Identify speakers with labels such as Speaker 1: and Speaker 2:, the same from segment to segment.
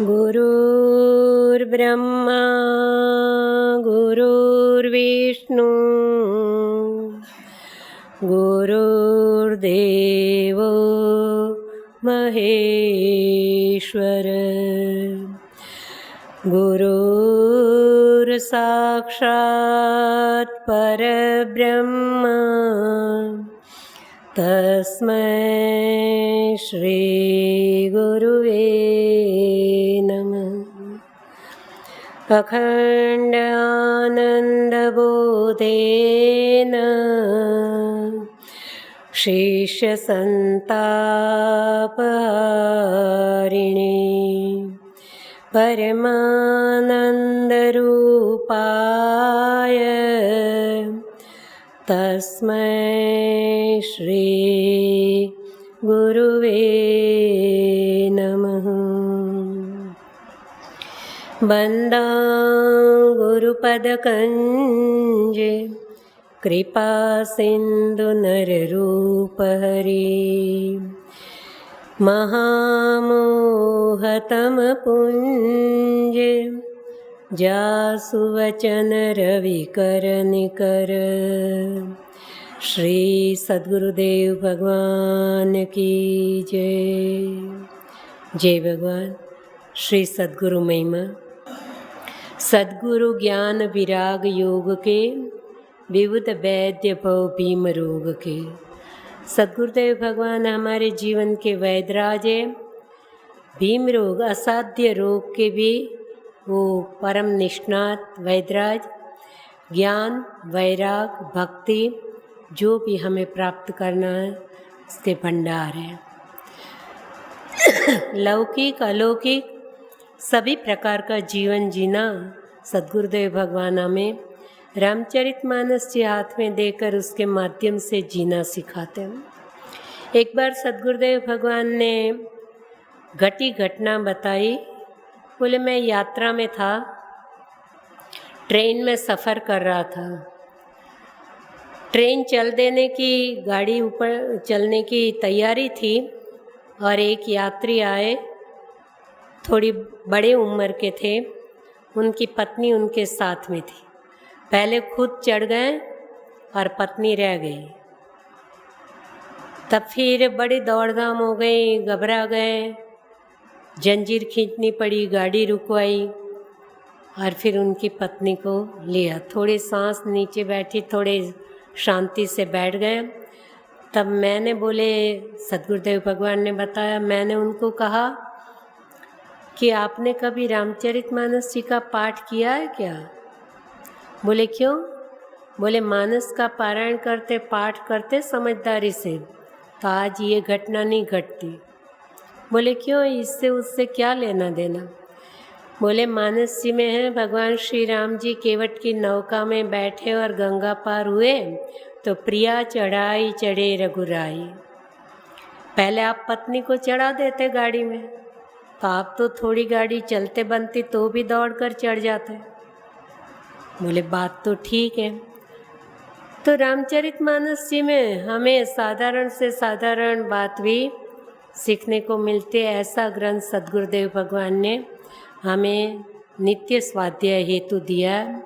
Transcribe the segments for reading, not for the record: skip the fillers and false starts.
Speaker 1: गुरुर्ब्रह्मा गुरुर्विष्णु गुरुर्देवो महेश्वर गुरुर्साक्षात् परब्रह्म तस्मै श्री गुरुवे नमः। अखण्डानन्दबोधेन शिष्यसन्तापहारिणे परमानन्दरूपाय तस्मै श्री गुरुवे नमः। वन्दा गुरुपदकञ्ज कृपा सिन्धु नररूपहरे महामोहतमपुञ्ज जासु वचन रविकर निकर। श्री सद्गुरुदेव भगवान की जय। जय भगवान। श्री सद्गुरु महिमा। सद्गुरु ज्ञान विराग योग के विबुध वैद्य भव भीम रोग के। सद्गुरुदेव भगवान हमारे जीवन के वैदराज है। भीम रोग असाध्य रोग के भी वो परम निष्णात वैदराज। ज्ञान वैराग भक्ति जो भी हमें प्राप्त करना है उसके भंडार है। लौकिक अलौकिक सभी प्रकार का जीवन जीना सद्गुरुदेव भगवान हमें रामचरितमानस जी हाथ में देकर उसके माध्यम से जीना सिखाते हैं। एक बार सद्गुरुदेव भगवान ने घटी घटना बताई। बोले मैं यात्रा में था, ट्रेन में सफ़र कर रहा था। ट्रेन चल देने की, गाड़ी ऊपर चलने की तैयारी थी और एक यात्री आए, थोड़ी बड़े उम्र के थे। उनकी पत्नी उनके साथ में थी। पहले खुद चढ़ गए और पत्नी रह गई। तब फिर बड़ी दौड़-धाम हो गई, घबरा गए, जंजीर खींचनी पड़ी, गाड़ी रुकवाई और फिर उनकी पत्नी को लिया। थोड़ी सांस नीचे बैठी, थोड़े शांति से बैठ गए। तब मैंने बोले, सद्गुरुदेव भगवान ने बताया, मैंने उनको कहा कि आपने कभी रामचरितमानस जी का पाठ किया है क्या? बोले क्यों? बोले मानस का पारायण करते, पाठ करते समझदारी से तो आज ये घटना नहीं घटती। बोले क्यों? इससे उससे क्या लेना देना? बोले मानस जी में है, भगवान श्री राम जी केवट की नौका में बैठे और गंगा पार हुए तो प्रिया चढ़ाई चढ़े रघुराई। पहले आप पत्नी को चढ़ा देते गाड़ी में तो आप तो थोड़ी गाड़ी चलते बनती तो भी दौड़कर चढ़ जाते। बोले बात तो ठीक है। तो रामचरितमानस जी में हमें साधारण से साधारण बात भी सीखने को मिलती है। ऐसा ग्रंथ सद्गुरुदेव भगवान ने हमें नित्य स्वाध्याय हेतु दिया।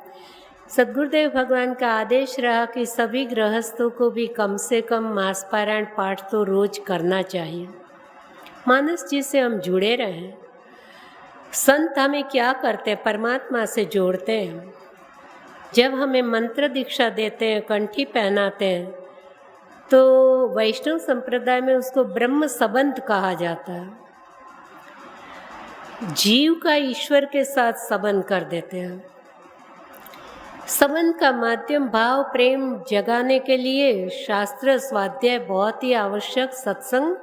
Speaker 1: सद्गुरुदेव भगवान का आदेश रहा कि सभी गृहस्थों को भी कम से कम मास पारायण पाठ तो रोज करना चाहिए। मानस जी से हम जुड़े रहें। संत हमें क्या करते हैं? परमात्मा से जोड़ते हैं। जब हमें मंत्र दीक्षा देते हैं, कंठी पहनाते हैं, तो वैष्णव संप्रदाय में उसको ब्रह्म संबंध कहा जाता है। जीव का ईश्वर के साथ संबंध कर देते हैं। संबंध का माध्यम भाव प्रेम जगाने के लिए शास्त्र स्वाध्याय बहुत ही आवश्यक, सत्संग।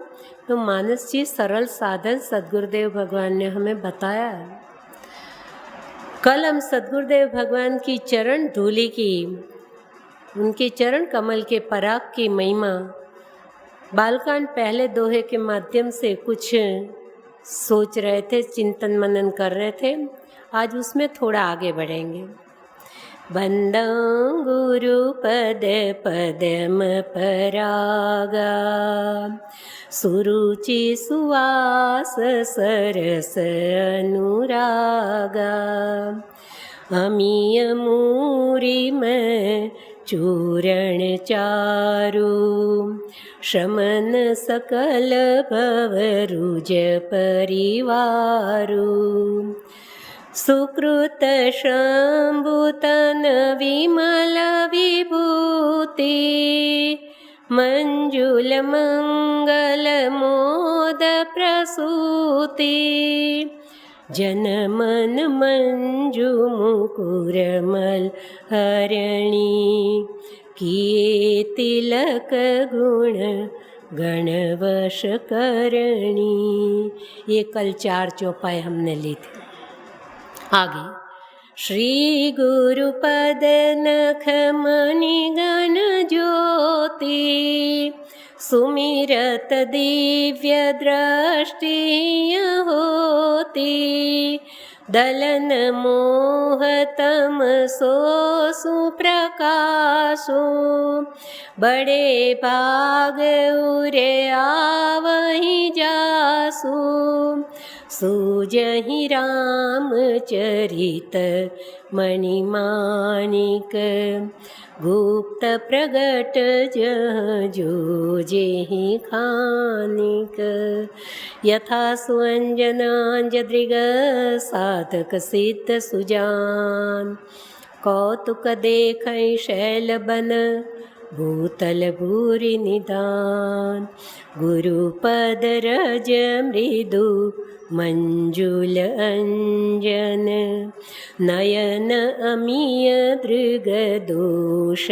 Speaker 1: तो मानस जी सरल साधन सद्गुरुदेव भगवान ने हमें बताया है। कल हम सद्गुरुदेव भगवान की चरण धूलि की, उनके चरण कमल के पराग की महिमा बालकांड पहले दोहे के माध्यम से कुछ सोच रहे थे, चिंतन मनन कर रहे थे। आज उसमें थोड़ा आगे बढ़ेंगे। वन्दं गुरुपद पदम परागा सुरुचि सुवास सरस अनुरागा अमीय मूरिम चूरण चारु शमन सकल भवरुज परिवारु सुकृत शम्भुतन विमल विभूति मंजुल मंगल मोद प्रसूति जन मन मंजु मुकुरमल हरणी किए तिलक गुण गणवश करणी। ये कल 4 चौपाई हमने ली थी। आगे श्री गुरुपद नख मणि गण ज्योति सुमिरत दिव्य दृष्टि होती दलन मोहतम सो सुप्रकाशो बड़े भाग उरे आवहि जासु सूजहि राम चरित मणिमाणिक गुप्त प्रगट जह जो जेहि खानिक यथा सुअंजनांजदृग साधक सिद्ध सुजान कौतुक देखै शैल बन भूतल भूरि निदान गुरुपद रज मृदु मंजुल अंजन नयन अमीय दृग दोष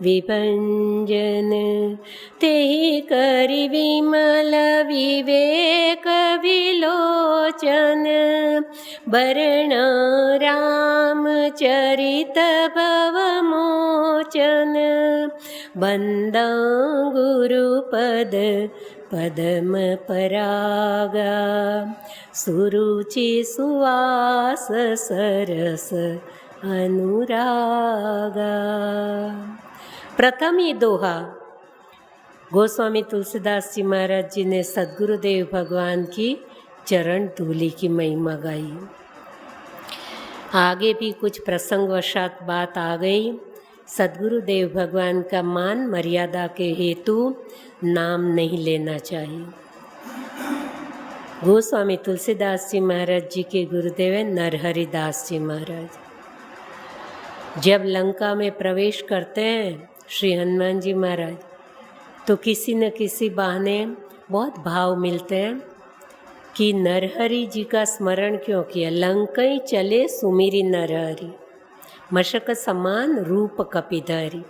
Speaker 1: विभंजन तेहि करि विमल विवेक विलोचन वरण राम चरित भव मोचन वंदा गुरुपद पदम परागा सुरुचि सुवास सरस अनुरागा। प्रथम ये दोहा गोस्वामी तुलसीदास जी महाराज जी ने सद्गुरुदेव भगवान की चरण धूलि की महिमा गाई। आगे भी कुछ प्रसंगवशात बात आ गई। सद्गुरुदेव भगवान का मान मर्यादा के हेतु नाम नहीं लेना चाहिए। गोस्वामी तुलसीदास जी महाराज जी के गुरुदेव हैं नरहरिदास जी महाराज। जब लंका में प्रवेश करते हैं श्री हनुमान जी महाराज तो किसी न किसी बहाने बहुत भाव मिलते हैं कि नरहरि जी का स्मरण क्यों किया। लंकई चले सुमिरि नरहरि मशक समान रूप कपिधरि।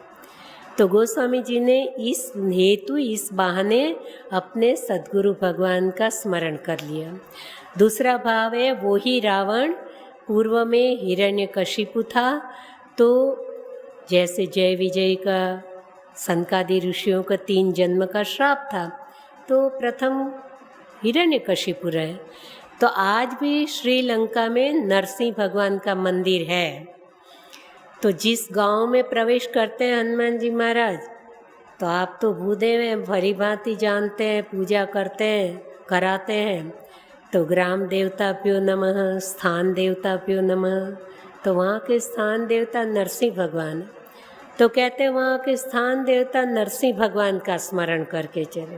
Speaker 1: तो गोस्वामी जी ने इस हेतु इस बहाने अपने सद्गुरु भगवान का स्मरण कर लिया। दूसरा भाव है वो ही रावण पूर्व में हिरण्यकशिपु था, तो जैसे जय विजय का सनकादि ऋषियों का 3 जन्म का श्राप था, तो प्रथम हिरण्यकशिपु रहे। तो आज भी श्रीलंका में नरसिंह भगवान का मंदिर है। तो जिस गांव में प्रवेश करते हैं हनुमान जी महाराज, तो आप तो भूदेव हैं, भली भांति जानते हैं, पूजा करते हैं, कराते हैं। तो ग्राम देवताभ्यो नमः, स्थान देवताभ्यो नमः। तो वहाँ के स्थान देवता नरसिंह भगवान, तो कहते हैं वहाँ के स्थान देवता नरसिंह भगवान का स्मरण करके चले।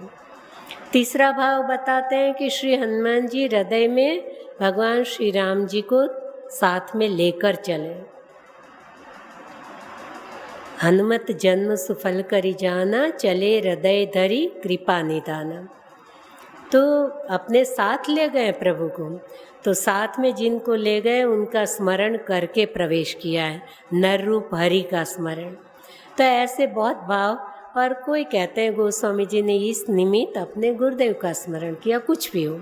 Speaker 1: तीसरा भाव बताते हैं कि श्री हनुमान जी हृदय में भगवान श्री राम जी को साथ में लेकर चले। हनुमत जन्म सुफल करि जाना, चले हृदय धरि कृपा निधाना। तो अपने साथ ले गए प्रभु को, तो साथ में जिनको ले गए उनका स्मरण करके प्रवेश किया है, नर रूप हरि का स्मरण। तो ऐसे बहुत भाव। और कोई कहते हैं गोस्वामी जी ने इस निमित्त अपने गुरुदेव का स्मरण किया। कुछ भी हो,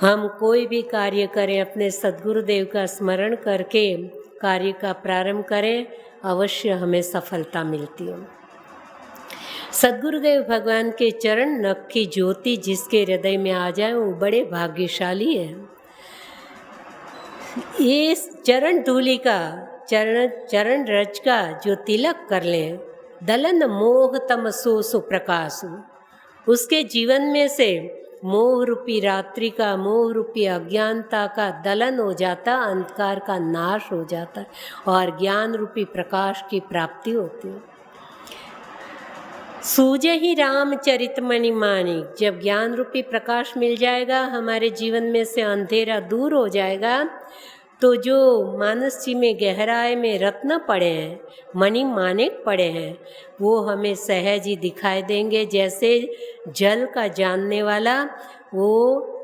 Speaker 1: हम कोई भी कार्य करें अपने सद्गुरुदेव का स्मरण करके कार्य का प्रारंभ करें, अवश्य हमें सफलता मिलती है। सद्गुरुदेव भगवान के चरण नख की ज्योति जिसके हृदय में आ जाए वो बड़े भाग्यशाली है। ये चरण धूलि का चरण रज का जो तिलक कर लें, दलन मोह तमसो सुप्रकाशु, उसके जीवन में से मोह रूपी रात्रि का, मोह रूपी अज्ञानता का दलन हो जाता, अंधकार का नाश हो जाता और ज्ञान रूपी प्रकाश की प्राप्ति होती है। सूझे ही रामचरित मणि माणिक, जब ज्ञान रूपी प्रकाश मिल जाएगा, हमारे जीवन में से अंधेरा दूर हो जाएगा, तो जो मानस जी में गहराई में रत्न पड़े हैं, मणि माणिक पड़े हैं, वो हमें सहज ही दिखाई देंगे। जैसे जल का जानने वाला वो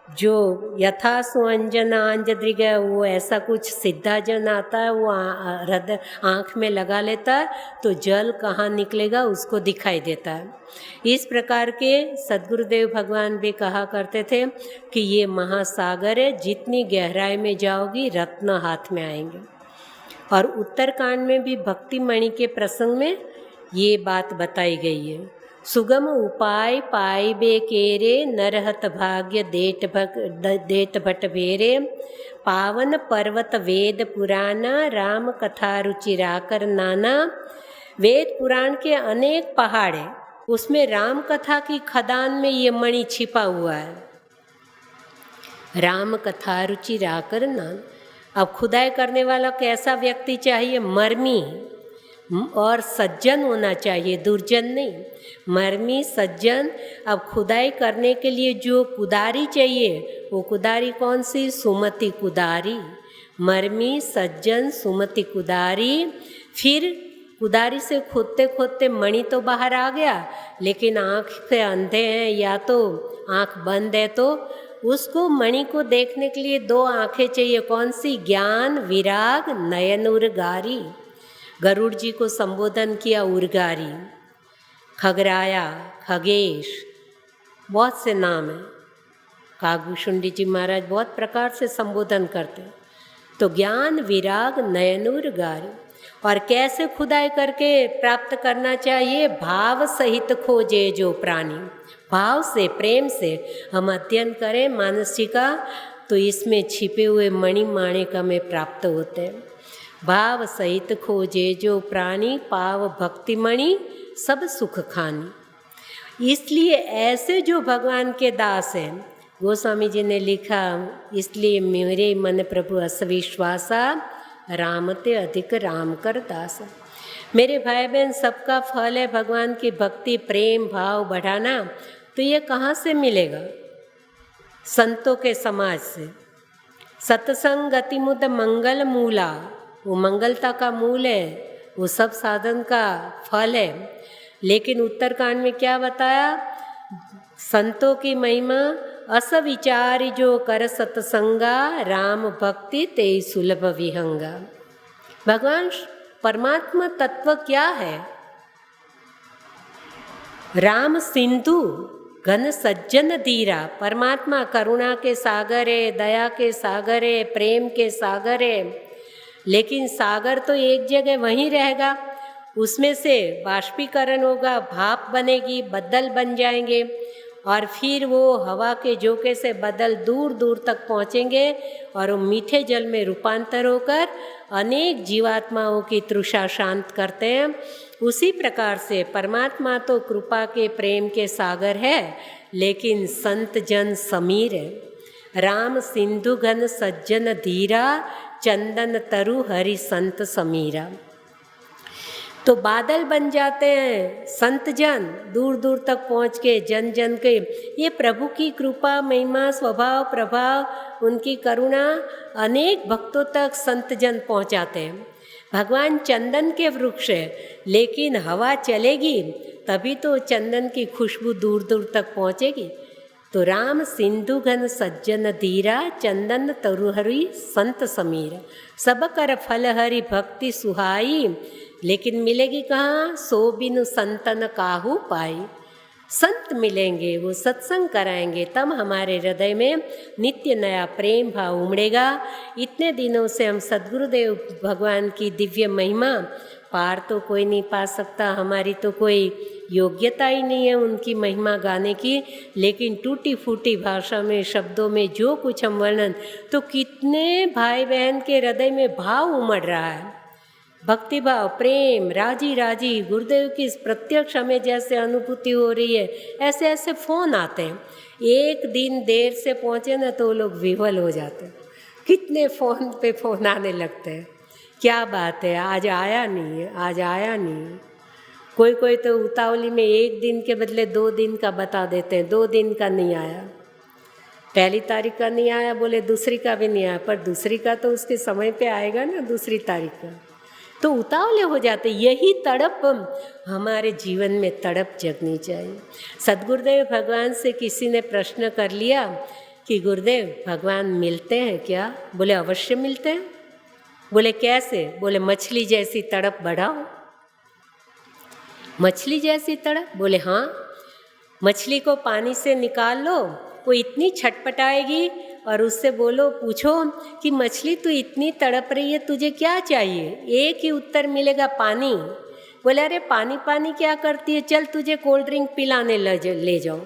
Speaker 1: जो यथा सुअंजन आंजद्रिग, वो ऐसा कुछ सिद्धा जन आता है, वो हृदय आँख में लगा लेता है तो जल कहाँ निकलेगा उसको दिखाई देता है। इस प्रकार के सद्गुरुदेव भगवान भी कहा करते थे कि ये महासागर है, जितनी गहराई में जाओगी रत्न हाथ में आएंगे। और उत्तरकांड में भी भक्ति मणि के प्रसंग में ये बात बताई गई है। सुगम उपाय पाई बे केरे, नरहत भाग्य देत भट भेरे, पावन पर्वत वेद पुराना, राम कथा रुचिराकर नाना। वेद पुराण के अनेक पहाड़ हैं, उसमें राम कथा की खदान में ये मणि छिपा हुआ है। राम कथा रुचिराकर नाना। अब खुदाई करने वाला कैसा व्यक्ति चाहिए? मर्मी और सज्जन होना चाहिए, दुर्जन नहीं। मर्मी सज्जन। अब खुदाई करने के लिए जो कुदारी चाहिए, वो कुदारी कौन सी? सुमति कुदारी। मर्मी सज्जन सुमति कुदारी। फिर कुदारी से खोदते खोदते मणि तो बाहर आ गया, लेकिन आँख से अंधे हैं या तो आँख बंद है, तो उसको मणि को देखने के लिए दो आँखें चाहिए। कौन सी? ज्ञान विराग नयन उर्गारी। गरुड़ जी को संबोधन किया उर्गारी। खगराया, खगेश, बहुत से नाम हैं। कागभूषुंडी जी महाराज बहुत प्रकार से संबोधन करते हैं। तो ज्ञान विराग नयन उर्गारी। और कैसे खुदाई करके प्राप्त करना चाहिए? भाव सहित खोजे जो प्राणी। भाव से, प्रेम से हम अध्ययन करें मानस जी का, तो इसमें छिपे हुए मणि माणिक हमें प्राप्त होते हैं। भाव सहित खोजे जो प्राणी, पाव भक्ति मणि सब सुख खानी। इसलिए ऐसे जो भगवान के दास हैं, गोस्वामी जी ने लिखा, इसलिए मेरे मन प्रभु असविश्वासा, राम ते अधिक राम कर दासा। मेरे भाई बहन, सबका फल है भगवान की भक्ति, प्रेम भाव बढ़ाना। तो ये कहाँ से मिलेगा? संतों के समाज से। सत्संग गतिमुद मंगल मूला, वो मंगलता का मूल है, वो सब साधन का फल है। लेकिन उत्तरकांड में क्या बताया? संतों की महिमा, अस विचारी जो कर सत्संगा, राम भक्ति ते सुलभ विहंगा। भगवान परमात्मा तत्व क्या है? राम सिंधु घन सज्जन धीरा। परमात्मा करुणा के सागर है, दया के सागर है, प्रेम के सागर है। लेकिन सागर तो एक जगह वहीं रहेगा, उसमें से बाष्पीकरण होगा, भाप बनेगी, बदल बन जाएंगे, और फिर वो हवा के झोंके से बदल दूर दूर तक पहुँचेंगे और वो मीठे जल में रूपांतर होकर अनेक जीवात्माओं की तृषा शांत करते हैं। उसी प्रकार से परमात्मा तो कृपा के प्रेम के सागर है, लेकिन संत जन समीर है। राम सिंधु घन सज्जन धीरा, चंदन तरु हरि संत समीरा। तो बादल बन जाते हैं संत जन, दूर दूर तक पहुँच के जन जन के। ये प्रभु की कृपा, महिमा, स्वभाव, प्रभाव, उनकी करुणा अनेक भक्तों तक संत जन पहुँचाते हैं। भगवान चंदन के वृक्ष है, लेकिन हवा चलेगी तभी तो चंदन की खुशबू दूर दूर तक पहुँचेगी। तो राम सिंधु घन सज्जन धीरा, चंदन तरुहरि संत समीरा। सब कर फल हरि भक्ति सुहाई, लेकिन मिलेगी कहाँ? सो बिनु संतन काहू पाई। संत मिलेंगे, वो सत्संग कराएंगे, तब हमारे हृदय में नित्य नया प्रेम भाव उमड़ेगा। इतने दिनों से हम सद्गुरुदेव भगवान की दिव्य महिमा पार तो कोई नहीं पा सकता, हमारी तो कोई योग्यता ही नहीं है उनकी महिमा गाने की, लेकिन टूटी फूटी भाषा में, शब्दों में जो कुछ हम वर्णन, तो कितने भाई बहन के हृदय में भाव उमड़ रहा है, भक्ति भाव, प्रेम, राजी राजी। गुरुदेव की इस प्रत्यक्ष हमें जैसे अनुभूति हो रही है, ऐसे ऐसे फ़ोन आते हैं। एक दिन देर से पहुँचे ना तो वो लोग विह्वल हो जाते हैं, कितने फ़ोन पे फ़ोन आने लगते हैं, क्या बात है, आज आया नहीं है, आज आया नहीं है। कोई कोई तो उतावली में एक दिन के बदले 2 दिन का बता देते हैं, 2 दिन का नहीं आया, पहली तारीख का नहीं आया, बोले दूसरी का भी नहीं आया, पर दूसरी का तो उसके समय पे आएगा ना, दूसरी तारीख का, तो उतावले हो जाते। यही तड़प हमारे जीवन में तड़प जगनी चाहिए। सद्गुरुदेव भगवान से किसी ने प्रश्न कर लिया कि गुरुदेव भगवान मिलते हैं क्या? बोले अवश्य मिलते हैं। बोले कैसे? बोले मछली जैसी तड़प बढ़ाओ। मछली जैसी तड़प? बोले हाँ, मछली को पानी से निकाल लो, वो इतनी छटपटाएगी और उससे बोलो, पूछो कि मछली तू इतनी तड़प रही है, तुझे क्या चाहिए? एक ही उत्तर मिलेगा, पानी। बोले अरे पानी पानी क्या करती है, चल तुझे कोल्ड ड्रिंक पिलाने ले जाओ,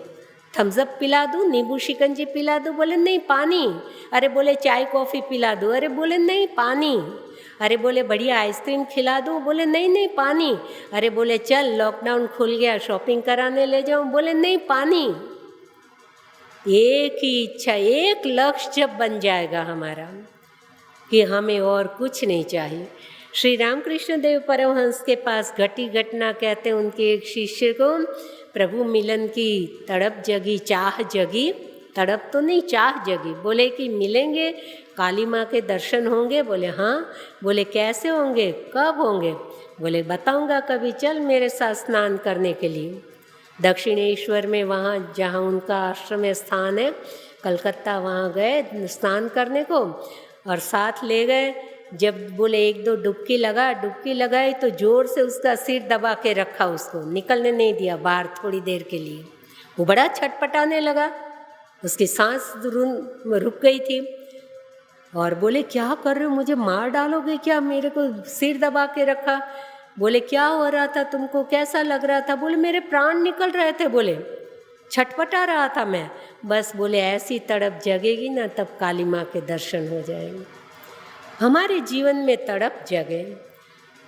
Speaker 1: थम्स अप पिला दूँ, नींबू शिकंजी पिला दूँ? बोले नहीं, पानी। अरे बोले चाय कॉफ़ी पिला दूँ? अरे बोले नहीं, पानी। अरे बोले बढ़िया आइसक्रीम खिला दूँ? बोले नहीं नहीं, पानी। अरे बोले चल लॉकडाउन खुल गया शॉपिंग कराने ले जाऊँ? बोले नहीं, पानी। एक ही इच्छा, एक लक्ष्य जब बन जाएगा हमारा कि हमें और कुछ नहीं चाहिए। श्री रामकृष्ण देव परमहंस के पास घटी घटना कहते हैं, उनके एक शिष्य को प्रभु मिलन की तड़प जगी, चाह जगी, तड़प तो नहीं चाह जगी। बोले कि मिलेंगे, काली माँ के दर्शन होंगे? बोले हाँ। बोले कैसे होंगे, कब होंगे? बोले बताऊंगा कभी, चल मेरे साथ स्नान करने के लिए। दक्षिणेश्वर में, वहाँ जहाँ उनका आश्रम स्थान है, कलकत्ता, वहाँ गए स्नान करने को और साथ ले गए। जब बोले 1-2 डुबकी लगाई तो ज़ोर से उसका सिर दबा के रखा, उसको निकलने नहीं दिया बाहर थोड़ी देर के लिए। वो बड़ा छटपटाने लगा, उसकी सांस रुक गई थी और बोले क्या कर रहे हो, मुझे मार डालोगे क्या, मेरे को सिर दबा के रखा? बोले क्या हो रहा था तुमको, कैसा लग रहा था? बोले मेरे प्राण निकल रहे थे, बोले छटपटा रहा था मैं। बस बोले ऐसी तड़प जगेगी ना, तब काली माँ के दर्शन हो जाएंगे। हमारे जीवन में तड़प जगे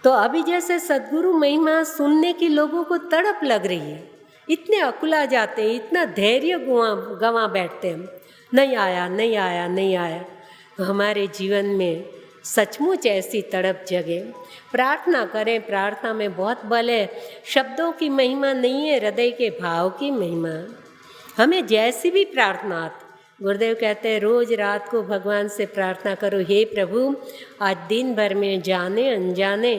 Speaker 1: तो अभी जैसे सद्गुरु महिमा सुनने की लोगों को तड़प लग रही है, इतने अकुला जाते हैं, इतना धैर्य गंवा बैठते हैं, नहीं आया नहीं आया नहीं आया। तो हमारे जीवन में सचमुच ऐसी तड़प जगे, प्रार्थना करें। प्रार्थना में बहुत बल है, शब्दों की महिमा नहीं है, हृदय के भाव की महिमा। हमें जैसी भी प्रार्थना आती, गुरुदेव कहते हैं रोज़ रात को भगवान से प्रार्थना करो, हे प्रभु आज दिन भर में जाने अनजाने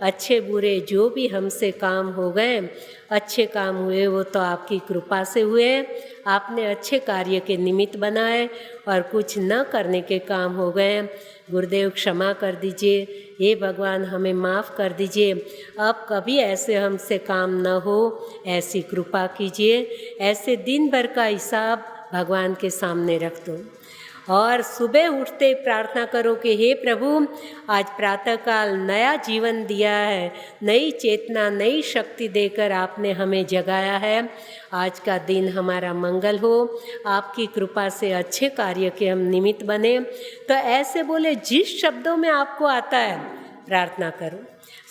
Speaker 1: अच्छे बुरे जो भी हमसे काम हो गए, अच्छे काम हुए वो तो आपकी कृपा से हुए, आपने अच्छे कार्य के निमित्त बनाए, और कुछ न करने के काम हो गए, गुरुदेव क्षमा कर दीजिए, हे भगवान हमें माफ़ कर दीजिए, अब कभी ऐसे हमसे काम न हो, ऐसी कृपा कीजिए। ऐसे दिन भर का हिसाब भगवान के सामने रख दो और सुबह उठते प्रार्थना करो कि हे प्रभु आज प्रातःकाल नया जीवन दिया है, नई चेतना नई शक्ति देकर आपने हमें जगाया है, आज का दिन हमारा मंगल हो, आपकी कृपा से अच्छे कार्य के हम निमित्त बने। तो ऐसे बोले जिस शब्दों में आपको आता है प्रार्थना करो।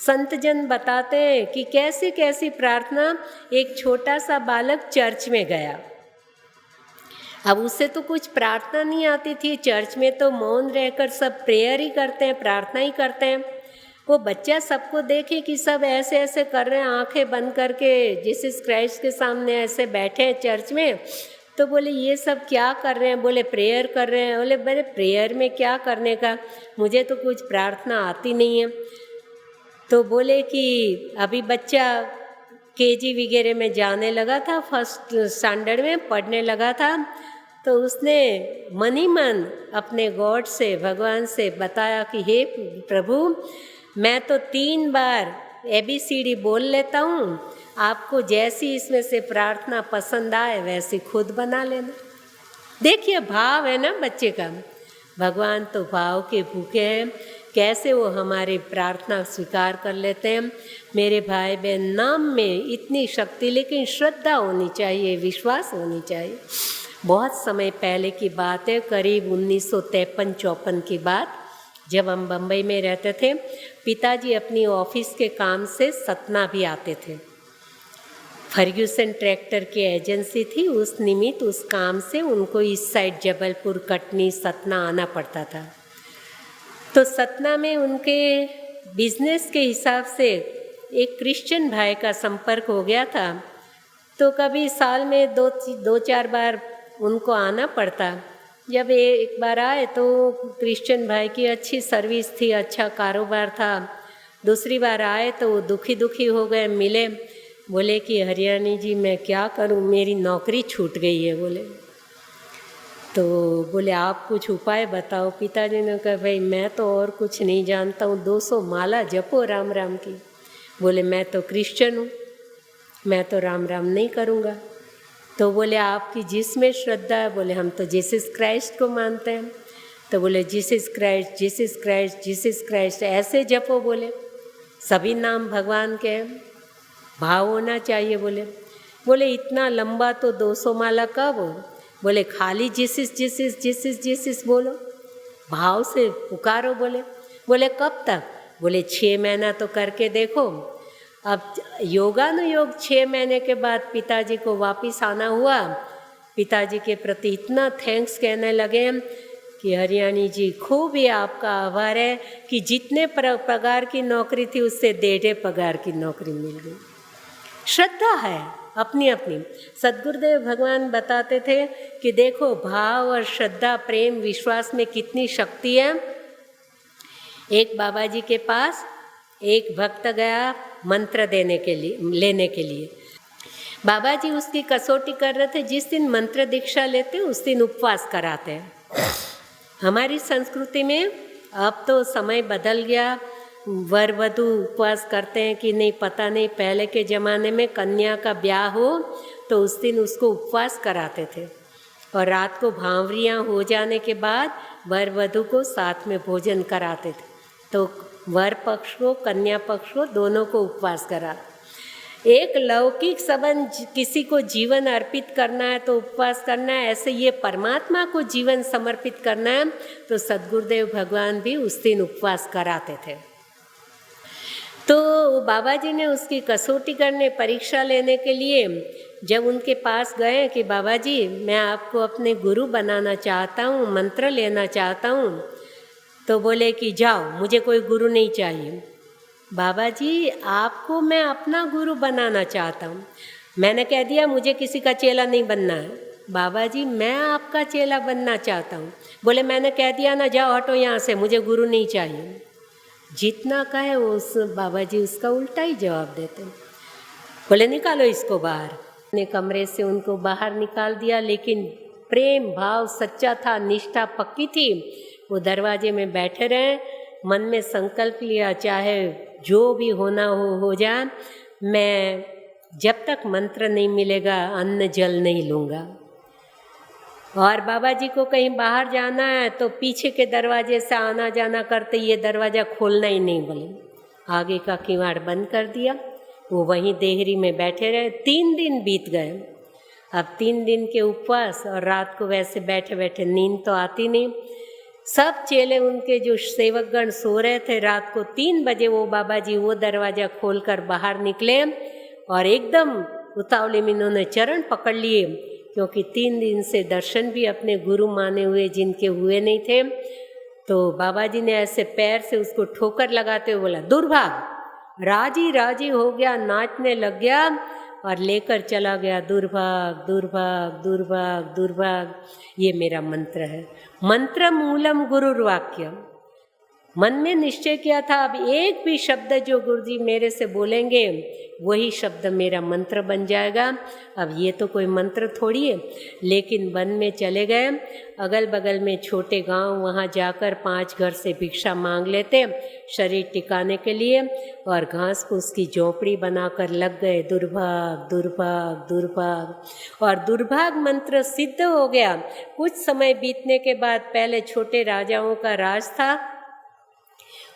Speaker 1: संत जन बताते हैं कि कैसी कैसी प्रार्थना। एक छोटा सा बालक चर्च में गया, अब उससे तो कुछ प्रार्थना नहीं आती थी, चर्च में तो मौन रहकर सब प्रेयर ही करते हैं, प्रार्थना ही करते हैं। वो बच्चा सबको देखे कि सब ऐसे ऐसे कर रहे हैं, आंखें बंद करके जीसस क्राइस्ट के सामने ऐसे बैठे हैं चर्च में, तो बोले ये सब क्या कर रहे हैं? बोले प्रेयर कर रहे हैं। बोले बड़े प्रेयर में क्या करने का, मुझे तो कुछ प्रार्थना आती नहीं है। तो बोले कि अभी बच्चा केजी वगैरह में जाने लगा था, फर्स्ट स्टैंडर्ड में पढ़ने लगा था, तो उसने मन ही मन अपने गॉड से, भगवान से बताया कि हे प्रभु मैं तो 3 बार ABCD बोल लेता हूँ, आपको जैसी इसमें से प्रार्थना पसंद आए वैसी खुद बना लेना। देखिए भाव है ना बच्चे का, भगवान तो भाव के भूखे हैं कैसे वो हमारी प्रार्थना स्वीकार कर लेते हैं। मेरे भाई बहन, नाम में इतनी शक्ति, लेकिन श्रद्धा होनी चाहिए, विश्वास होनी चाहिए। बहुत समय पहले की बात है, करीब 1953-54 की बात, जब हम बम्बई में रहते थे। पिताजी अपनी ऑफिस के काम से सतना भी आते थे। फर्ग्यूसन ट्रैक्टर की एजेंसी थी, उस निमित्त उस काम से उनको इस साइड जबलपुर, कटनी, सतना आना पड़ता था। तो सतना में उनके बिजनेस के हिसाब से एक क्रिश्चियन भाई का संपर्क हो गया था, तो कभी साल में दो चार बार उनको आना पड़ता। जब एक बार आए तो क्रिश्चियन भाई की अच्छी सर्विस थी, अच्छा कारोबार था। दूसरी बार आए तो वो दुखी हो गए, मिले, बोले कि हरियाणी जी मैं क्या करूं, मेरी नौकरी छूट गई है बोले। तो बोले आप कुछ उपाय बताओ। पिताजी ने कहा भाई मैं तो और कुछ नहीं जानता हूँ, 200 माला जपो राम राम की। बोले मैं तो क्रिश्चियन हूँ, मैं तो राम राम नहीं करूँगा। तो बोले आपकी जिसमें श्रद्धा है। बोले हम तो जीसस क्राइस्ट को मानते हैं। तो बोले Jesus Christ, Jesus Christ, Jesus Christ ऐसे जपो। बोले सभी नाम भगवान के हैं, भाव होना चाहिए। बोले इतना लंबा तो 200 माला कब हो। बोले खाली जीसस जीसस जीसस जीसस बोलो, भाव से पुकारो। बोले कब तक। बोले 6 महीना तो करके देखो। अब योगानुयोग 6 महीने के बाद पिताजी को वापस आना हुआ। पिताजी के प्रति इतना थैंक्स कहने लगे कि हरियाणी जी खूब ही आपका आभार है कि जितने पगार की नौकरी थी उससे 1.5 पगार की नौकरी मिल गई। श्रद्धा है अपनी अपनी। सद्गुरुदेव भगवान बताते थे कि देखो भाव और श्रद्धा, प्रेम, विश्वास में कितनी शक्ति है। एक बाबा जी के पास एक भक्त गया मंत्र लेने के लिए। बाबा जी उसकी कसौटी कर रहे थे। जिस दिन मंत्र दीक्षा लेते उस दिन उपवास कराते हैं। हमारी संस्कृति में अब तो समय बदल गया, वर वधू उपवास करते हैं कि नहीं पता नहीं। पहले के ज़माने में कन्या का ब्याह हो तो उस दिन उसको उपवास कराते थे, और रात को भांवरियाँ हो जाने के बाद वर वधू को साथ में भोजन कराते थे। तो वर पक्ष को, कन्या पक्ष को, दोनों को उपवास करा। एक लौकिक संबंध, किसी को जीवन अर्पित करना है तो उपवास करना है, ऐसे ये परमात्मा को जीवन समर्पित करना है तो सद्गुरुदेव भगवान भी उस दिन उपवास कराते थे। तो बाबा जी ने उसकी कसौटी करने, परीक्षा लेने के लिए जब उनके पास गए कि बाबा जी मैं आपको अपने गुरु बनाना चाहता हूँ, मंत्र लेना चाहता हूँ, तो बोले कि जाओ, मुझे कोई गुरु नहीं चाहिए। बाबा जी आपको मैं अपना गुरु बनाना चाहता हूँ। मैंने कह दिया मुझे किसी का चेला नहीं बनना है। बाबा जी मैं आपका चेला बनना चाहता हूँ। बोले मैंने कह दिया ना, जाओ हटो यहाँ से, मुझे गुरु नहीं चाहिए। जितना कहे उस बाबा जी उसका उल्टा ही जवाब देते। बोले निकालो इसको बाहर। अपने कमरे से उनको बाहर निकाल दिया, लेकिन प्रेम भाव सच्चा था, निष्ठा पक्की थी। वो दरवाजे में बैठे रहे, मन में संकल्प लिया चाहे जो भी होना हो जाए, मैं जब तक मंत्र नहीं मिलेगा अन्न जल नहीं लूँगा। और बाबा जी को कहीं बाहर जाना है तो पीछे के दरवाजे से आना जाना करते, ये दरवाज़ा खोलना ही नहीं। बोले आगे का किवाड़ बंद कर दिया। वो वहीं देहरी में बैठे रहे। 3 दिन बीत गए। अब 3 दिन के उपवास, और रात को वैसे बैठे बैठे नींद तो आती नहीं। सब चेले उनके जो सेवकगण सो रहे थे, रात को 3 बजे वो बाबा जी वो दरवाज़ा खोलकर बाहर निकले, और एकदम उतावले में इन्होंने चरण पकड़ लिए, क्योंकि 3 दिन से दर्शन भी अपने गुरु माने हुए जिनके हुए नहीं थे। तो बाबा जी ने ऐसे पैर से उसको ठोकर लगाते हुए बोला दुर्भाग। राजी राजी हो गया, नाचने लग गया और लेकर चला गया, दुर्भाग दुर्भाग दुर्भाग दुर्भाग। ये मेरा मंत्र है। मंत्र मूलम गुरुर्वाक्य। मन में निश्चय किया था अब एक भी शब्द जो गुरुजी मेरे से बोलेंगे वही शब्द मेरा मंत्र बन जाएगा। अब ये तो कोई मंत्र थोड़ी है। लेकिन वन में चले गए, अगल बगल में छोटे गांव, वहाँ जाकर 5 घर से भिक्षा मांग लेते शरीर टिकाने के लिए, और घास फूस की झोंपड़ी बनाकर लग गए दुर्भाग दुर्भाग दुर्भाग। और दुर्भाग मंत्र सिद्ध हो गया। कुछ समय बीतने के बाद, पहले छोटे राजाओं का राज था,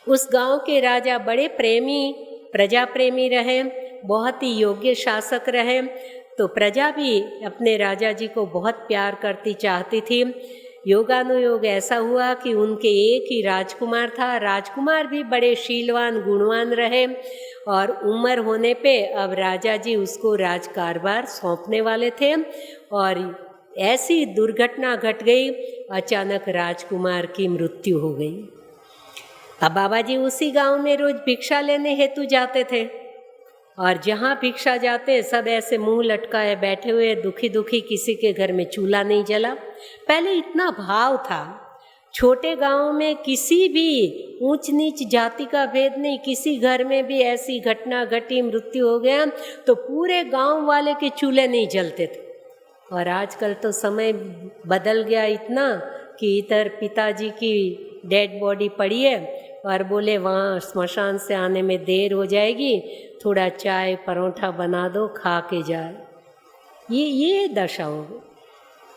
Speaker 1: उस गांव के राजा बड़े प्रेमी, प्रजा प्रेमी रहे, बहुत ही योग्य शासक रहे। तो प्रजा भी अपने राजा जी को बहुत प्यार करती, चाहती थी। योगानुयोग ऐसा हुआ कि उनके एक ही राजकुमार था। राजकुमार भी बड़े शीलवान, गुणवान रहे और उम्र होने पे अब राजा जी उसको राजकारभार सौंपने वाले थे। और ऐसी दुर्घटना घट गई, अचानक राजकुमार की मृत्यु हो गई। अब बाबा जी उसी गांव में रोज भिक्षा लेने हेतु जाते थे और जहाँ भिक्षा जाते सब ऐसे मुंह लटकाए बैठे हुए, दुखी दुखी, किसी के घर में चूल्हा नहीं जला। पहले इतना भाव था, छोटे गांव में किसी भी ऊंच नीच जाति का भेद नहीं, किसी घर में भी ऐसी घटना घटी, मृत्यु हो गया तो पूरे गांव वाले के चूल्हे नहीं जलते थे। और आजकल तो समय बदल गया इतना कि इधर पिताजी की डेड बॉडी पड़ी है और बोले वहाँ स्मशान से आने में देर हो जाएगी, थोड़ा चाय परोठा बना दो, खा के जाए। ये दशा हो गई।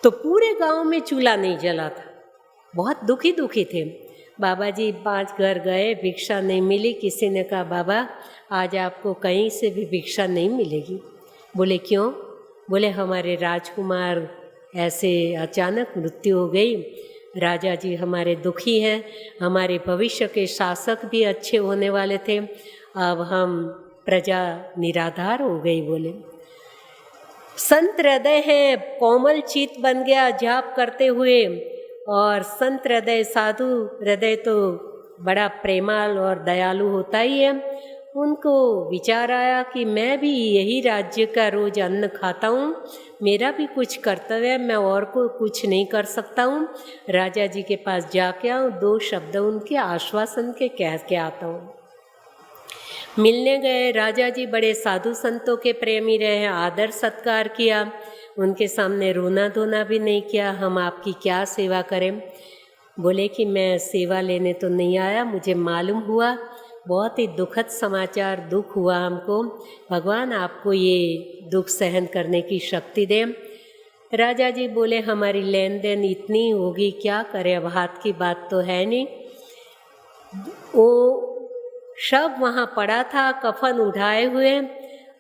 Speaker 1: तो पूरे गांव में चूल्हा नहीं जला था, बहुत दुखी दुखी थे। बाबा जी 5 घर गए, भिक्षा नहीं मिली। किसी ने कहा बाबा आज आपको कहीं से भी भिक्षा नहीं मिलेगी। बोले क्यों? बोले हमारे राजकुमार ऐसे अचानक मृत्यु हो गई, राजा जी हमारे दुखी हैं, हमारे भविष्य के शासक भी अच्छे होने वाले थे, अब हम प्रजा निराधार हो गई। बोले संत हृदय है, कोमल चित बन गया जाप करते हुए। और संत हृदय, साधु हृदय तो बड़ा प्रेमाल और दयालु होता ही है। उनको विचार आया कि मैं भी यही राज्य का रोज अन्न खाता हूँ, मेरा भी कुछ कर्तव्य है, मैं और को कुछ नहीं कर सकता हूँ। राजा जी के पास जाके आऊँ, 2 शब्द उनके आश्वासन के कह के आता हूँ। मिलने गए। राजा जी बड़े साधु संतों के प्रेमी रहे, आदर सत्कार किया, उनके सामने रोना धोना भी नहीं किया। हम आपकी क्या सेवा करें? बोले कि मैं सेवा लेने तो नहीं आया, मुझे मालूम हुआ, बहुत ही दुखद समाचार, दुख हुआ हमको, भगवान आपको ये दुख सहन करने की शक्ति दे। राजा जी बोले हमारी लेन देन इतनी होगी, क्या करें, अब हाथ की बात तो है नहीं। वो शव वहाँ पड़ा था, कफन उठाए हुए।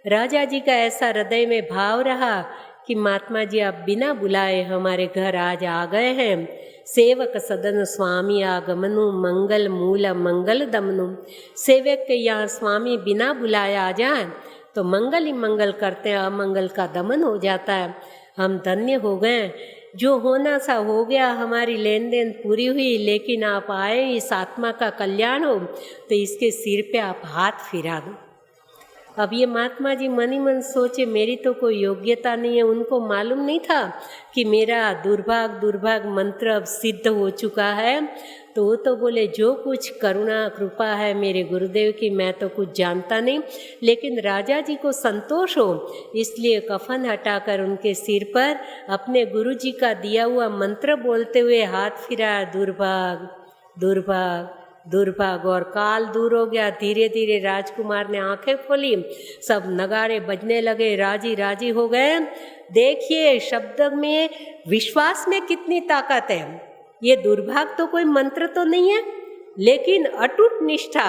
Speaker 1: राजा जी का ऐसा हृदय में भाव रहा कि महात्मा जी आप बिना बुलाए हमारे घर आज आ गए हैं। सेवक सदन स्वामी आगमनु, मंगल मूल मंगल दमनु। सेवक के यहाँ स्वामी बिना बुलाए आ जाए तो मंगल ही मंगल करते हैं, अमंगल का दमन हो जाता है। हम धन्य हो गए, जो होना सा हो गया, हमारी लेन देन पूरी हुई, लेकिन आप आए, इस आत्मा का कल्याण हो तो इसके सिर पे आप हाथ फिरा दो। अब ये महात्मा जी मन ही मन सोचे मेरी तो कोई योग्यता नहीं है। उनको मालूम नहीं था कि मेरा दुर्भाग मंत्र अब सिद्ध हो चुका है। तो वो तो बोले जो कुछ करुणा कृपा है मेरे गुरुदेव की, मैं तो कुछ जानता नहीं, लेकिन राजा जी को संतोष हो इसलिए कफन हटाकर उनके सिर पर अपने गुरु जी का दिया हुआ मंत्र बोलते हुए हाथ फिराया, दुर्भाग दुर्भाग दुर्भाग, और काल दूर हो गया। धीरे धीरे राजकुमार ने आंखें खोली, सब नगाड़े बजने लगे, राजी राजी हो गए। देखिए शब्द में, विश्वास में कितनी ताकत है। ये दुर्भाग तो कोई मंत्र तो नहीं है, लेकिन अटूट निष्ठा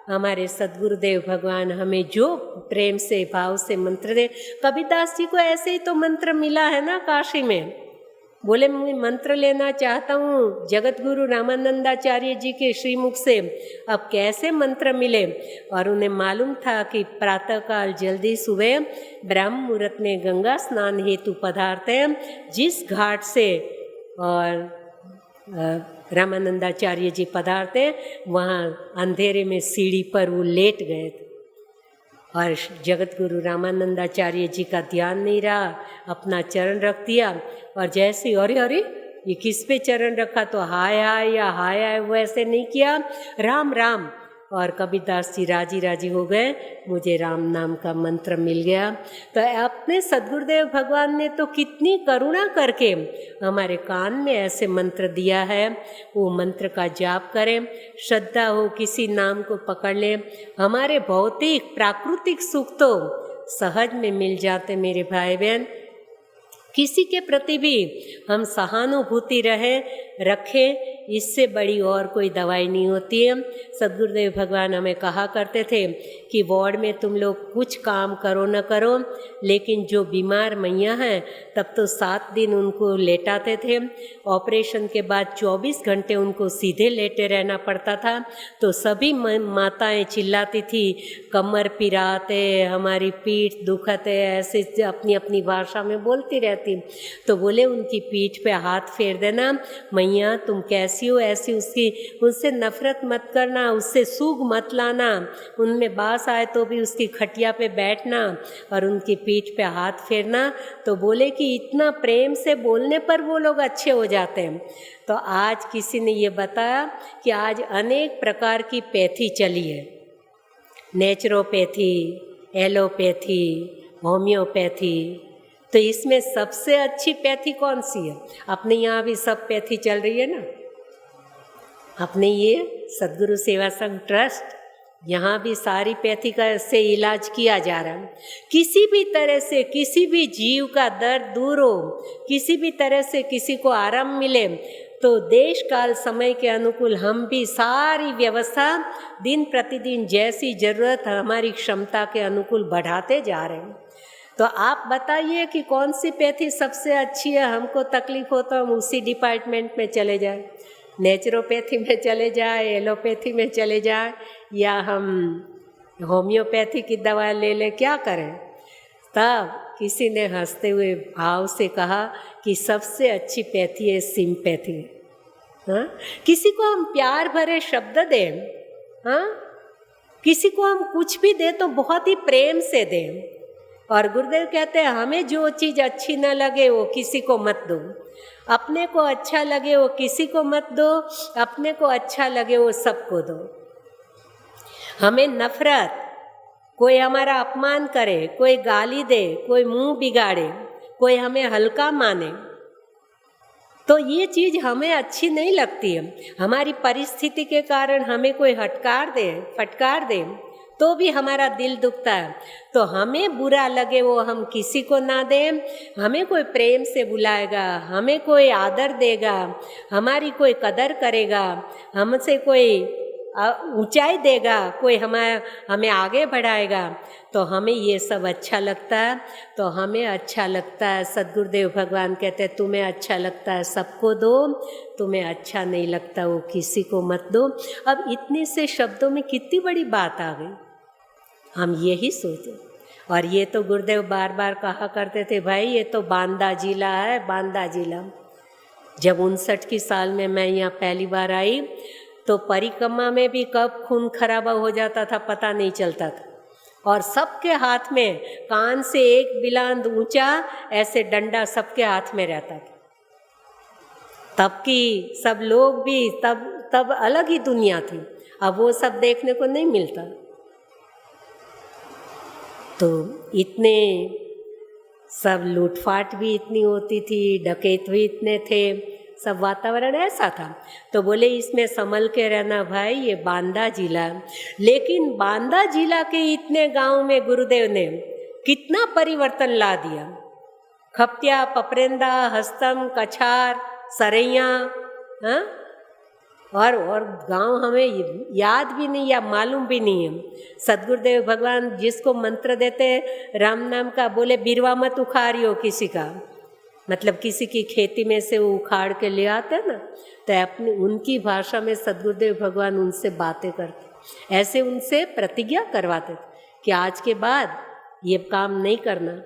Speaker 1: हमारे सद्गुरुदेव भगवान हमें जो प्रेम से भाव से मंत्र दे। कबीरदास जी को ऐसे ही तो मंत्र मिला है ना काशी में। बोले मैं मंत्र लेना चाहता हूँ जगत गुरु रामानंदाचार्य जी के श्रीमुख से, अब कैसे मंत्र मिले? और उन्हें मालूम था कि प्रातःकाल जल्दी सुबह ब्रह्म मुहूर्त में गंगा स्नान हेतु पधारते हैं। जिस घाट से और रामानंदाचार्य जी पधारते हैं वहाँ अंधेरे में सीढ़ी पर वो लेट गए थे और जगत गुरु रामानंदाचार्य जी का ध्यान नहीं रहा, अपना चरण रख दिया। और जैसे अरे अरे ये किस पे चरण रखा, तो हाय हाय या हाय हाय वैसे नहीं किया, राम राम। और कबीरदास जी राजी राजी हो गए, मुझे राम नाम का मंत्र मिल गया। तो अपने सद्गुरुदेव भगवान ने तो कितनी करुणा करके हमारे कान में ऐसे मंत्र दिया है। वो मंत्र का जाप करें, श्रद्धा हो, किसी नाम को पकड़ लें, हमारे भौतिक प्राकृतिक सुख तो सहज में मिल जाते। मेरे भाई बहन, किसी के प्रति भी हम सहानुभूति रखें, इससे बड़ी और कोई दवाई नहीं होती है। सद्गुरुदेव भगवान हमें कहा करते थे कि वार्ड में तुम लोग कुछ काम करो न करो, लेकिन जो बीमार मैया हैं तब तो 7 दिन उनको लेटाते थे। ऑपरेशन के बाद 24 घंटे उनको सीधे लेटे रहना पड़ता था। तो सभी माताएं चिल्लाती थी, कमर पिराते, हमारी पीठ दुखते, ऐसे अपनी अपनी भाषा में बोलती रहती। तो बोले उनकी पीठ पे हाथ फेर देना, मैया तुम कैसी हो ऐसी, उससे नफरत मत करना, उससे सूग मत लाना, उनमें बास आए तो भी उसकी खटिया पे बैठना और उनकी पीठ पे हाथ फेरना। तो बोले कि इतना प्रेम से बोलने पर वो लोग अच्छे हो जाते हैं। तो आज किसी ने ये बताया कि आज अनेक प्रकार की पैथी चली है, नेचुरोपैथी, एलोपैथी, होम्योपैथी। तो इसमें सबसे अच्छी पैथी कौन सी है? अपने यहाँ भी सब पैथी चल रही है ना। अपने ये सद्गुरु सेवा संघ ट्रस्ट, यहाँ भी सारी पैथी का से इलाज किया जा रहा है। किसी भी तरह से किसी भी जीव का दर्द दूर हो, किसी भी तरह से किसी को आराम मिले, तो देश काल समय के अनुकूल हम भी सारी व्यवस्था दिन प्रतिदिन जैसी ज़रूरत हमारी क्षमता के अनुकूल बढ़ाते जा रहे हैं। तो आप बताइए कि कौन सी पैथी सबसे अच्छी है? हमको तकलीफ हो तो हम उसी डिपार्टमेंट में चले जाए, नेचुरोपैथी में चले जाए, एलोपैथी में चले जाए, या हम होम्योपैथी की दवा ले लें, क्या करें? तब किसी ने हंसते हुए भाव से कहा कि सबसे अच्छी पैथी है सिम्पैथी। हाँ, किसी को हम प्यार भरे शब्द दें, हाँ, किसी को हम कुछ भी दें तो बहुत ही प्रेम से दें। और गुरुदेव कहते हैं हमें जो चीज़ अच्छी न लगे वो किसी को मत दो, अपने को अच्छा लगे वो किसी को मत दो, अपने को अच्छा लगे वो सबको दो। हमें नफरत, कोई हमारा अपमान करे, कोई गाली दे, कोई मुंह बिगाड़े, कोई हमें हल्का माने, तो ये चीज़ हमें अच्छी नहीं लगती है। हमारी परिस्थिति के कारण हमें कोई फटकार दे तो भी हमारा दिल दुखता है। तो हमें बुरा लगे वो हम किसी को ना दें। हमें कोई प्रेम से बुलाएगा, हमें कोई आदर देगा, हमारी कोई कदर करेगा, हमसे कोई ऊंचाई देगा, कोई हमें आगे बढ़ाएगा, तो हमें ये सब अच्छा लगता है। तो हमें अच्छा लगता है, सद्गुरुदेव भगवान कहते हैं तुम्हें अच्छा लगता है सबको दो, तुम्हें अच्छा नहीं लगता वो किसी को मत दो। अब इतने से शब्दों में कितनी बड़ी बात आ गई, हम यही सोचें। और ये तो गुरुदेव बार बार कहा करते थे, भाई ये तो बांदा जिला है, बांदा जिला। जब 59 की साल में मैं यहाँ पहली बार आई तो परिक्रमा में भी कब खून खराबा हो जाता था पता नहीं चलता था, और सबके हाथ में कान से एक बिलांद ऊंचा ऐसे डंडा सबके हाथ में रहता था। तब की सब लोग भी तब अलग ही दुनिया थी, अब वो सब देखने को नहीं मिलता। तो इतने सब लूटफाट भी इतनी होती थी, डकैत भी इतने थे, सब वातावरण ऐसा था। तो बोले इसमें संभल के रहना भाई, ये बांदा जिला। लेकिन बांदा जिला के इतने गांव में गुरुदेव ने कितना परिवर्तन ला दिया। खपतिया, पपरेंदा, हस्तम, कछार, सरैया, हाँ, और गांव हमें याद भी नहीं या मालूम भी नहीं है। सद्गुरुदेव भगवान जिसको मंत्र देते राम नाम का, बोले बिरवा मत उखाड़ियो किसी का, मतलब किसी की खेती में से वो उखाड़ के ले आते ना, तो अपनी उनकी भाषा में सद्गुरुदेव भगवान उनसे बातें करते, ऐसे उनसे प्रतिज्ञा करवाते थे कि आज के बाद ये काम नहीं करना।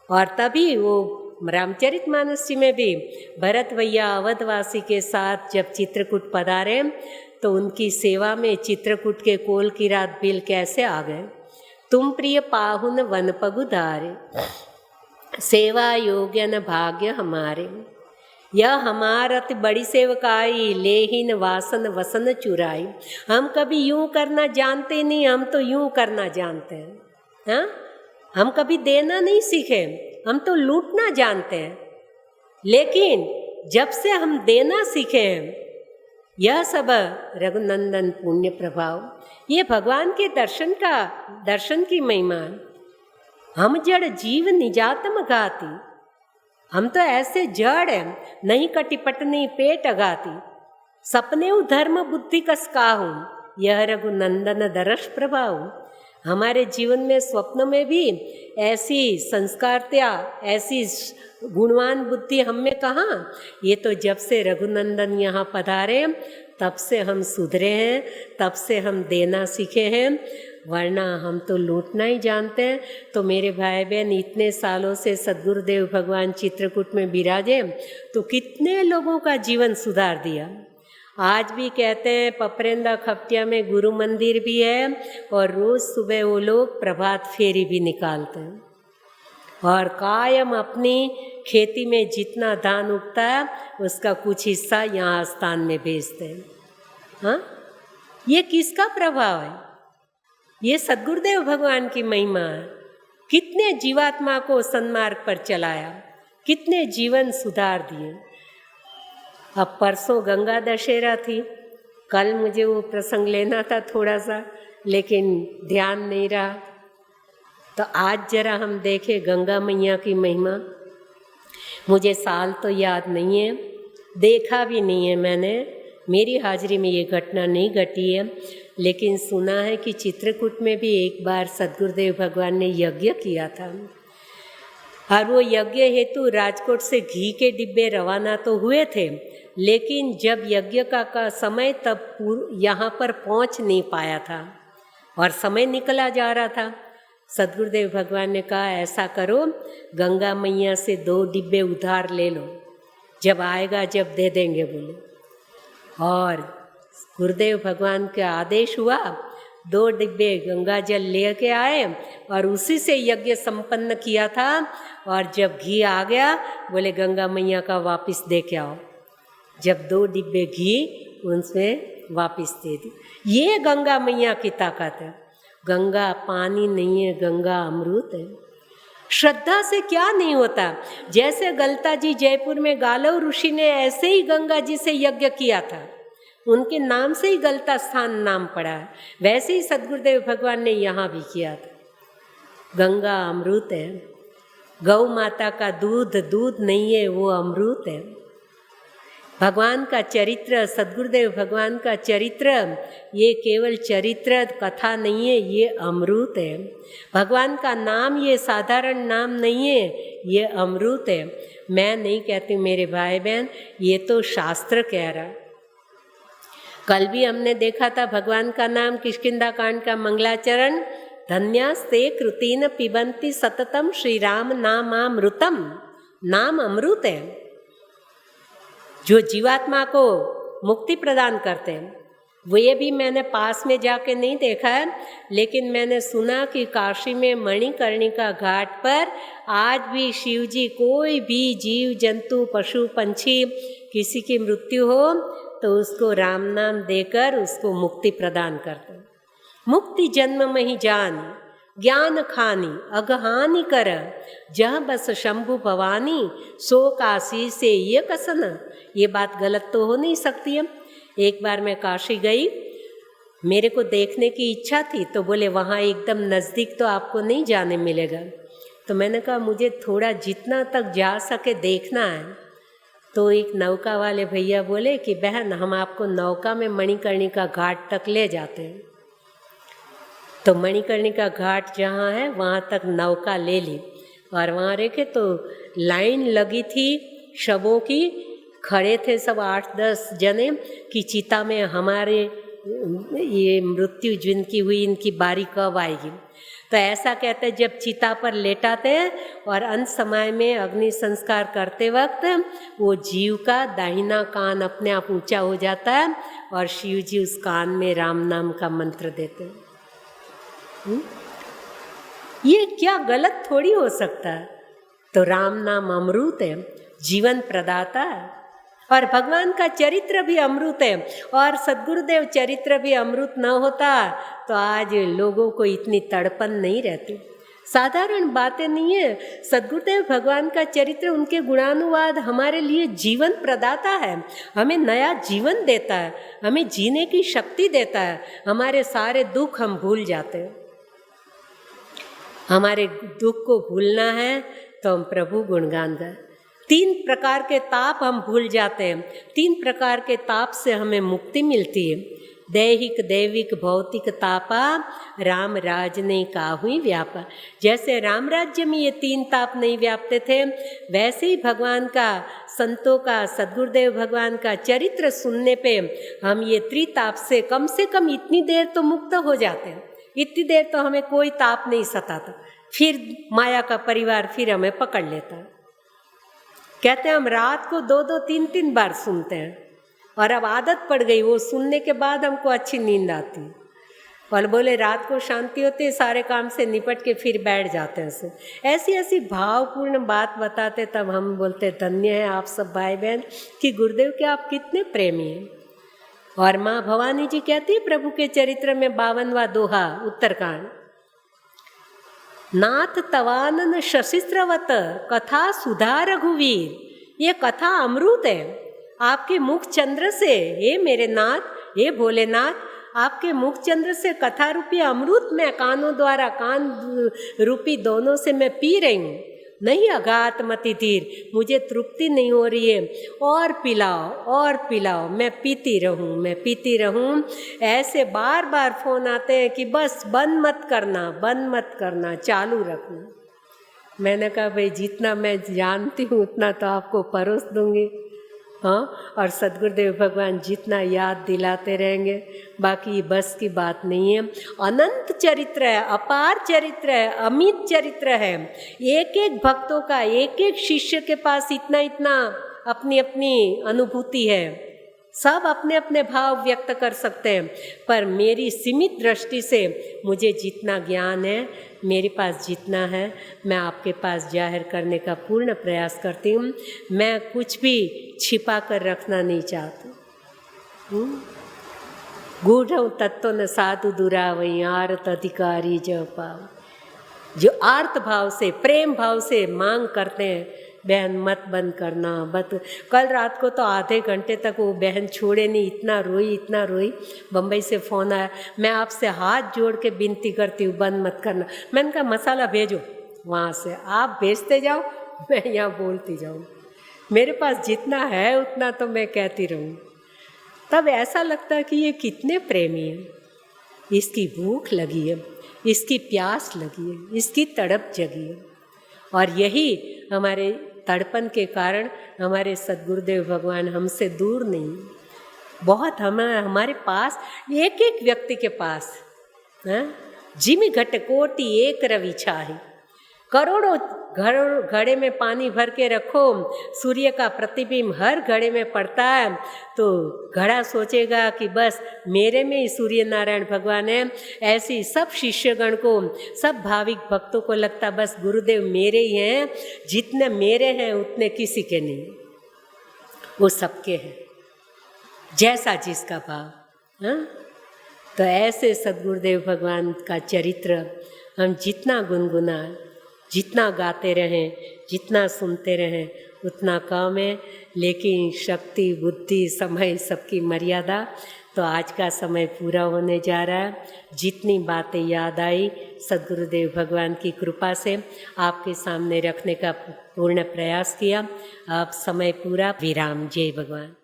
Speaker 1: और तभी वो रामचरितमानस जी में भी भरत भैया अवधवासी के साथ जब चित्रकूट पधारे तो उनकी सेवा में चित्रकूट के कोल की रात बिल कैसे आ गए। तुम प्रिय पाहुन वन पगुधारे, सेवा योग्य न भाग्य हमारे, यह हमारत बड़ी सेवकाई, लेहिन वासन वसन चुराई। हम कभी यूं करना जानते नहीं, हम तो यूं करना जानते हैं। हाँ, हम कभी देना नहीं सीखे, हम तो लूटना जानते हैं। लेकिन जब से हम देना सीखे हैं, यह सब रघुनंदन पुण्य प्रभाव, ये भगवान के दर्शन की महिमा। हम जड़ जीव निजातम गाती, हम तो ऐसे जड़ हैं, नहीं कटिपटनी पेट अगाती। सपने धर्म बुद्धि कस काहू, यह रघुनंदन दरस प्रभाव। हमारे जीवन में स्वप्न में भी ऐसी संस्कारत्या, ऐसी गुणवान बुद्धि हम में कहाँ। ये तो जब से रघुनंदन यहाँ पधारे तब से हम सुधरे हैं, तब से हम देना सीखे हैं, वरना हम तो लूटना ही जानते हैं। तो मेरे भाई बहन इतने सालों से सद्गुरुदेव भगवान चित्रकूट में विराजे तो कितने लोगों का जीवन सुधार दिया। आज भी कहते हैं पपरेंदा खपटिया में गुरु मंदिर भी है और रोज़ सुबह वो लोग प्रभात फेरी भी निकालते हैं और कायम अपनी खेती में जितना धान उगता है उसका कुछ हिस्सा यहाँ स्थान में भेजते हैं। हाँ, ये किसका प्रभाव है? ये सद्गुरुदेव भगवान की महिमा है। कितने जीवात्मा को सन्मार्ग पर चलाया, कितने जीवन सुधार दिए। अब परसों गंगा दशहरा थी, कल मुझे वो प्रसंग लेना था थोड़ा सा, लेकिन ध्यान नहीं रहा। तो आज जरा हम देखें गंगा मैया की महिमा। मुझे साल तो याद नहीं है, देखा भी नहीं है मैंने, मेरी हाजिरी में ये घटना नहीं घटी है, लेकिन सुना है कि चित्रकूट में भी एक बार सद्गुरुदेव भगवान ने यज्ञ किया था और वो यज्ञ हेतु राजकोट से घी के डिब्बे रवाना तो हुए थे, लेकिन जब यज्ञ का समय तब यहाँ पर पहुँच नहीं पाया था और समय निकला जा रहा था। सद्गुरुदेव भगवान ने कहा ऐसा करो, गंगा मैया से 2 डिब्बे उधार ले लो, जब आएगा जब दे देंगे बोले। और गुरुदेव भगवान का आदेश हुआ, 2 डिब्बे गंगा जल लेके आए और उसी से यज्ञ संपन्न किया था। और जब घी आ गया बोले गंगा मैया का वापस दे के आओ। जब 2 डिब्बे घी उनमें वापस दे दी। ये गंगा मैया की ताकत है। गंगा पानी नहीं है, गंगा अमृत है। श्रद्धा से क्या नहीं होता। जैसे गलता जी जयपुर में गालव ऋषि ने ऐसे ही गंगा जी से यज्ञ किया था, उनके नाम से ही गलता स्थान नाम पड़ा है, वैसे ही सद्गुरुदेव भगवान ने यहाँ भी किया था। गंगा अमृत है। गौ माता का दूध दूध नहीं है, वो अमृत है। भगवान का चरित्र, सद्गुरुदेव भगवान का चरित्र, ये केवल चरित्र कथा नहीं है, ये अमृत है। भगवान का नाम ये साधारण नाम नहीं है, ये अमृत है। मैं नहीं कहती मेरे भाई बहन, ये तो शास्त्र कह रहा। कल भी हमने देखा था भगवान का नाम किष्किंधा कांड का मंगलाचरण, धन्यास्ते कृतिन पिबंती सततम श्री राम नामामृतम। नाम अमृत है जो जीवात्मा को मुक्ति प्रदान करते हैं। वो ये भी मैंने पास में जाके नहीं देखा है, लेकिन मैंने सुना कि काशी में मणिकर्णिका घाट पर आज भी शिव जी कोई भी जीव जंतु पशु पंछी किसी की मृत्यु हो तो उसको राम नाम देकर उसको मुक्ति प्रदान करते हैं। मुक्ति जन्म में ही जान, ज्ञान खानी अगहानि कर, जह बस शंभु भवानी, सो काशी से ये कसन। ये बात गलत तो हो नहीं सकती है। एक बार मैं काशी गई, मेरे को देखने की इच्छा थी, तो बोले वहाँ एकदम नज़दीक तो आपको नहीं जाने मिलेगा। तो मैंने कहा मुझे थोड़ा जितना तक जा सके देखना है। तो एक नौका वाले भैया बोले कि बहन हम आपको नौका में मणिकर्णिका घाट तक ले जाते हैं। तो मणिकर्णिका घाट जहाँ है वहाँ तक नौका ले ली और वहाँ रखे तो लाइन लगी थी शवों की, खड़े थे सब 8-10 जने कि चिता में हमारे ये मृत्यु जिनकी हुई इनकी बारी कब आएगी। तो ऐसा कहते हैं जब चिता पर लेटाते हैं और अंत समय में अग्नि संस्कार करते वक्त वो जीव का दाहिना कान अपने आप ऊंचा हो जाता है और शिव जी उस कान में राम नाम का मंत्र देते हैं। ये क्या गलत थोड़ी हो सकता है। तो राम नाम अमृत है, जीवन प्रदाता है और भगवान का चरित्र भी अमृत है। और सद्गुरुदेव चरित्र भी अमृत न होता तो आज लोगों को इतनी तड़पन नहीं रहती। साधारण बातें नहीं है। सद्गुरुदेव भगवान का चरित्र, उनके गुणानुवाद हमारे लिए जीवन प्रदाता है, हमें नया जीवन देता है, हमें जीने की शक्ति देता है। हमारे सारे दुख हम भूल जाते हैं। हमारे दुख को भूलना है तो हम प्रभु गुणगान गाएं। तीन प्रकार के ताप हम भूल जाते हैं। तीन प्रकार के ताप से हमें मुक्ति मिलती है। दैहिक, दैविक, भौतिक तापा राम राज ने काहुई व्यापा। जैसे राम राज्य में ये तीन ताप नहीं व्यापते थे, वैसे ही भगवान का, संतों का, सद्गुरुदेव भगवान का चरित्र सुनने पे हम ये त्रिताप से कम इतनी देर तो मुक्त हो जाते हैं। इतनी देर तो हमें कोई ताप नहीं सताता, फिर माया का परिवार फिर हमें पकड़ लेता है। कहते हैं हम रात को 2-2, 3-3 बार सुनते हैं, और अब आदत पड़ गई, वो सुनने के बाद हमको अच्छी नींद आती। और बोले रात को शांति होती है, सारे काम से निपट के फिर बैठ जाते हैं। ऐसी ऐसी भावपूर्ण बात बताते, तब हम बोलते धन्य है आप सब भाई बहन कि गुरुदेव के आप कितने प्रेमी हैं। और माँ भवानी जी कहती है प्रभु के चरित्र में 52वां दोहा उत्तरकांड, नाथ तवानन शशिस्त्रवत कथा सुधा रघुवीर। ये कथा अमृत है आपके मुख चंद्र से, हे मेरे नाथ, हे भोलेनाथ, आपके मुख चंद्र से कथा रूपी अमृत मैं कानों द्वारा, कान रूपी दोनों से मैं पी रही हूँ। नहीं अघात मति धीर, मुझे तृप्ति नहीं हो रही है, और पिलाओ और पिलाओ, मैं पीती रहूँ, मैं पीती रहूँ। ऐसे बार बार फोन आते हैं कि बस बंद मत करना, बंद मत करना, चालू रखना। मैंने कहा भाई जितना मैं जानती हूँ उतना तो आपको परोस दूंगी, हाँ, और सद्गुरुदेव भगवान जितना याद दिलाते रहेंगे, बाकी बस की बात नहीं है। अनंत चरित्र है, अपार चरित्र है, अमित चरित्र है। एक एक भक्तों का, एक एक शिष्य के पास इतना इतना अपनी अपनी अनुभूति है, सब अपने अपने भाव व्यक्त कर सकते हैं। पर मेरी सीमित दृष्टि से मुझे जितना ज्ञान है, मेरे पास जितना है, मैं आपके पास जाहिर करने का पूर्ण प्रयास करती हूँ। मैं कुछ भी छिपा कर रखना नहीं चाहती। गूढ़ तत्व न साधु दुरावई आरत अधिकारी जब पाव। जो आर्त भाव से, प्रेम भाव से मांग करते हैं, बहन मत बंद करना, मत। कल रात को तो आधे घंटे तक वो बहन छोड़े नहीं, इतना रोई, इतना रोई। बम्बई से फ़ोन आया, मैं आपसे हाथ जोड़ के विनती करती हूँ बंद मत करना। मैंने कहा मसाला भेजो वहाँ से, आप भेजते जाओ, मैं यहाँ बोलती जाऊँ। मेरे पास जितना है उतना तो मैं कहती रहूँ। तब ऐसा लगता है कि ये कितने प्रेमी हैं, इसकी भूख लगी है, इसकी प्यास लगी है, इसकी तड़प जगी है। और यही हमारे तड़पन के कारण हमारे सद्गुरुदेव भगवान हमसे दूर नहीं, बहुत हमारे पास, एक एक व्यक्ति के पास। जिमि घट कोटि एक रवि छाही, करोड़ों घड़े में पानी भर के रखो, सूर्य का प्रतिबिंब हर घड़े में पड़ता है, तो घड़ा सोचेगा कि बस मेरे में ही सूर्य नारायण भगवान है। ऐसी सब शिष्यगण को, सब भाविक भक्तों को लगता बस गुरुदेव मेरे ही हैं, जितने मेरे हैं उतने किसी के नहीं, वो सबके हैं, जैसा जिसका भाव। हाँ, तो ऐसे सद्गुरुदेव भगवान का चरित्र हम जितना गुनगुनाएं, जितना गाते रहें, जितना सुनते रहें उतना कम है। लेकिन शक्ति, बुद्धि, समय सबकी मर्यादा। तो आज का समय पूरा होने जा रहा है। जितनी बातें याद आई सद्गुरुदेव भगवान की कृपा से आपके सामने रखने का पूर्ण प्रयास किया। अब समय पूरा, विराम। जय भगवान।